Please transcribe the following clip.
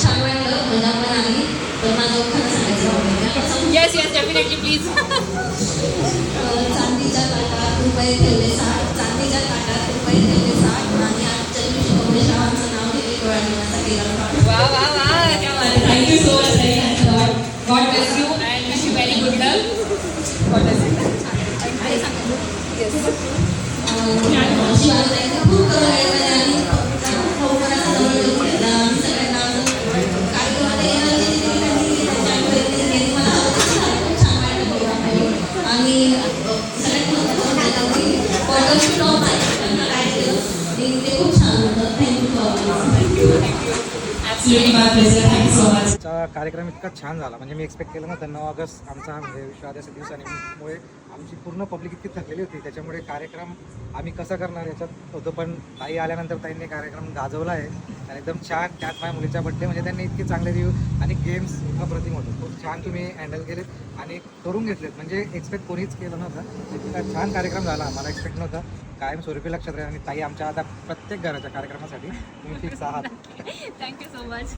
छान वाटलं, मजा पण आली. पण माझं खरं सांगायचं आवडेल. Yes yes definitely please. चांदीच्या ताटात रुपये ठेवले 60, चांदीच्या ताटात रुपये ठेवले 60 आणि आजच्या दिवशी उमेश रावांचं नाव घेतले डोळ्यांसाठी. वा वा वा, क्या बात आहे. Thank you so much. God bless you and wish you very good luck. God bless you. शिवाजीला खूप वेळ आणि लवकरच जवळ घेतला. आम्ही सगळ्यांना कार्यक्रमाला येणारी मला खूप छान वाटलं प्रोग्राम. आणि सगळ्यात महत्त्वाचं की फोटोशूट ऑफ आहे काय केलं ते खूप छान होतं. Thank you for absolutely my pleasure. Thank you so much. कार्यक्रम इतका छान झाला म्हणजे मी एक्सपेक्ट केलं नव्हतं. 9 ऑगस्ट आमचा म्हणजे विश्वास दिवसामुळे आमची पूर्ण पब्लिक इतकी थकलेली होती, त्याच्यामुळे कार्यक्रम आम्ही कसं करणार याच्यात होतं. पण ताई आल्यानंतर ताईंनी कार्यक्रम गाजवला आहे आणि एकदम छान. त्यात माझ्या मुलीचा बड्डे म्हणजे त्यांनी इतके चांगले रिव्ह्यू आणि गेम्स अप्रतिम होतं. खूप छान तुम्ही हँडल केलेत आणि करून घेतलेत, म्हणजे एक्सपेक्ट कोणीच केलं नव्हतं. इतका छान कार्यक्रम झाला, मला एक्सपेक्ट नव्हतं. कायम स्वरूपी लक्षात राहील आणि ताई आमच्या आता प्रत्येक घराच्या कार्यक्रमासाठी तुम्ही फिक्स आहात. Thank you so much.